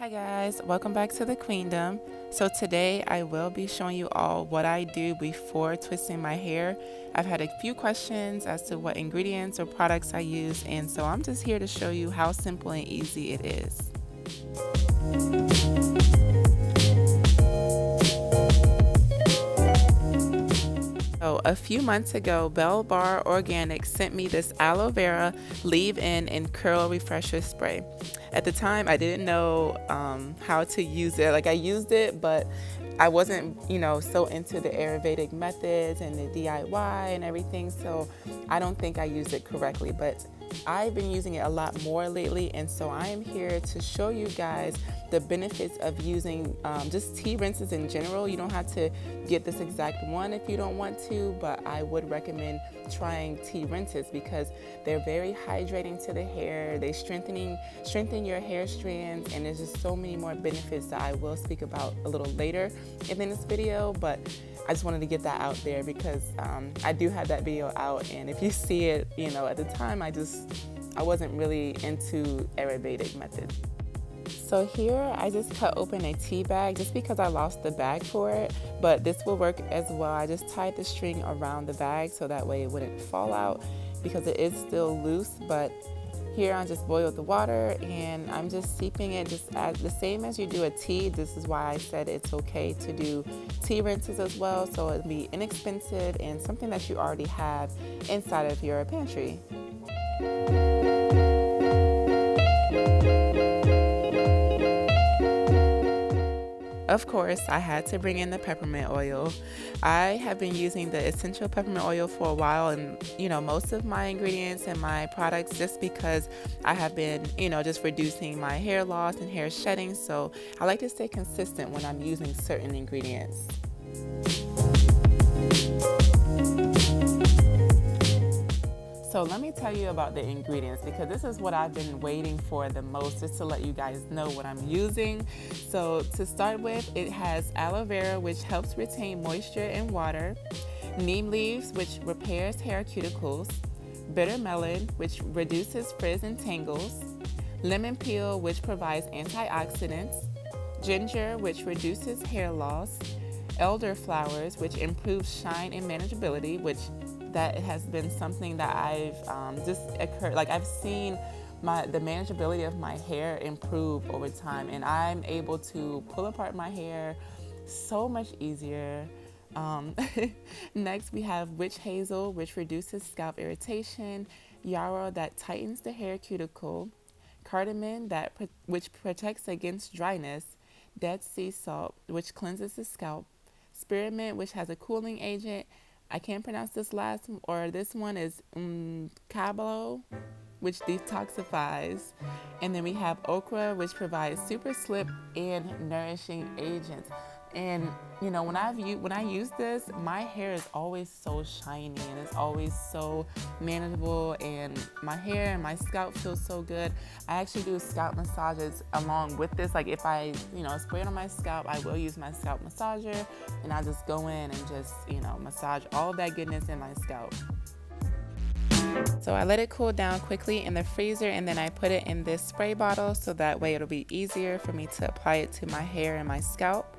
Hi guys, welcome back to the Queendom. So today I will be showing you all what I do before twisting my hair. I've had a few questions as to what ingredients or products I use, and so I'm just here to show you how simple and easy it is. So a few months ago, Belle Bar Organic sent me this aloe vera leave-in and curl refresher spray. At the time, I didn't know how to use it. Like I used it, but I wasn't, so into the Ayurvedic methods and the DIY and everything. So I don't think I used it correctly, but I've been using it a lot more lately, and so I am here to show you guys the benefits of using just tea rinses in general. You don't have to get this exact one if you don't want to, but I would recommend trying tea rinses because they're very hydrating to the hair. They strengthen your hair strands, and there's just so many more benefits that I will speak about a little later in this video, but I just wanted to get that out there because I do have that video out, and if you see it, at the time I wasn't really into Ayurvedic methods. So here I just cut open a tea bag just because I lost the bag for it, but this will work as well. I just tied the string around the bag so that way it wouldn't fall out because it is still loose, but here I just boiled the water and I'm just steeping it just as the same as you do a tea. This is why I said it's okay to do tea rinses as well, so it'll be inexpensive and something that you already have inside of your pantry. Of course, I had to bring in the peppermint oil. I have been using the essential peppermint oil for a while, and most of my ingredients and my products just because I have been just reducing my hair loss and hair shedding, so I like to stay consistent when I'm using certain ingredients. So let me tell you about the ingredients because this is what I've been waiting for the most, just to let you guys know what I'm using. So to start with, it has aloe vera, which helps retain moisture and water, neem leaves, which repairs hair cuticles, bitter melon, which reduces frizz and tangles, lemon peel, which provides antioxidants, ginger, which reduces hair loss, elderflowers, which improves shine and manageability, which that has been something that I've I've seen the manageability of my hair improve over time, and I'm able to pull apart my hair so much easier. Next we have witch hazel, which reduces scalp irritation, yarrow that tightens the hair cuticle, cardamom which protects against dryness, dead sea salt, which cleanses the scalp, spearmint, which has a cooling agent. I can't pronounce this this one is cabalo, which detoxifies. And then we have okra, which provides super slip and nourishing agents. And when I use this, my hair is always so shiny and it's always so manageable, and my hair and my scalp feels so good. I actually do scalp massages along with this. Like if I spray it on my scalp, I will use my scalp massager, and I just go in and just massage all of that goodness in my scalp. So I let it cool down quickly in the freezer, and then I put it in this spray bottle so that way it'll be easier for me to apply it to my hair and my scalp.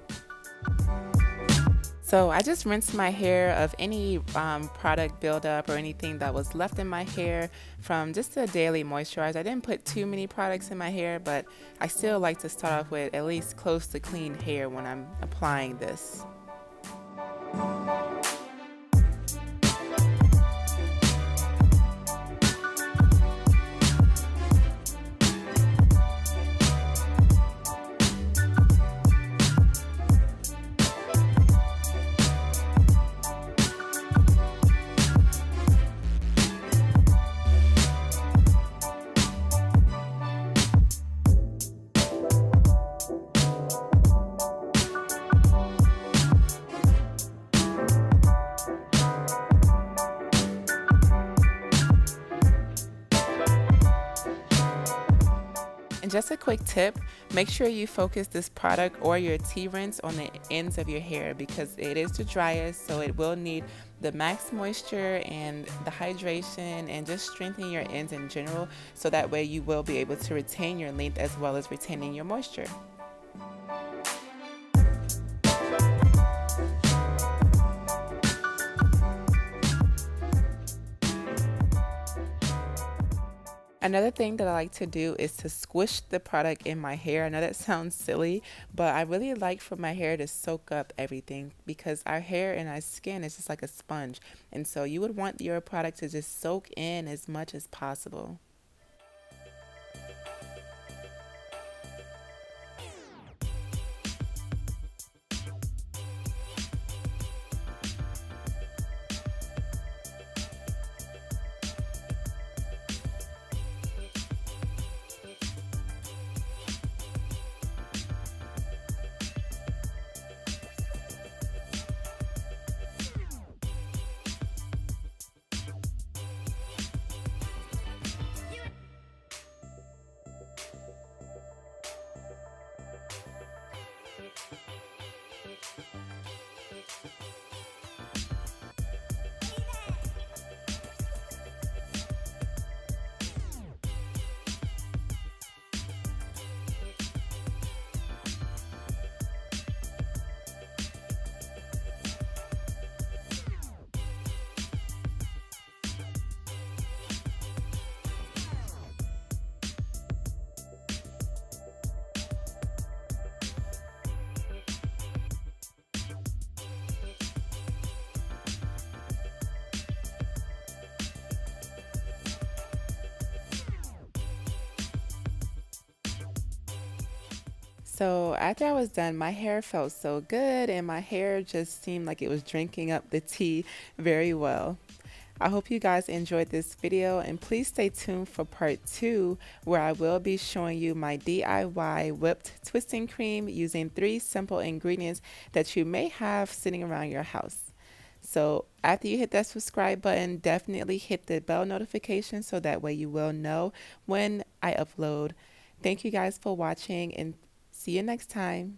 So I just rinsed my hair of any product buildup or anything that was left in my hair from just a daily moisturizer. I didn't put too many products in my hair, but I still like to start off with at least close to clean hair when I'm applying this. And just a quick tip, make sure you focus this product or your tea rinse on the ends of your hair because it is the driest, so it will need the max moisture and the hydration and just strengthen your ends in general, so that way you will be able to retain your length as well as retaining your moisture. Another thing that I like to do is to squish the product in my hair. I know that sounds silly, but I really like for my hair to soak up everything because our hair and our skin is just like a sponge. And so you would want your product to just soak in as much as possible. So after I was done, my hair felt so good and my hair just seemed like it was drinking up the tea very well. I hope you guys enjoyed this video and please stay tuned for part 2 where I will be showing you my DIY whipped twisting cream using 3 simple ingredients that you may have sitting around your house. So after you hit that subscribe button, definitely hit the bell notification so that way you will know when I upload. Thank you guys for watching and see you next time.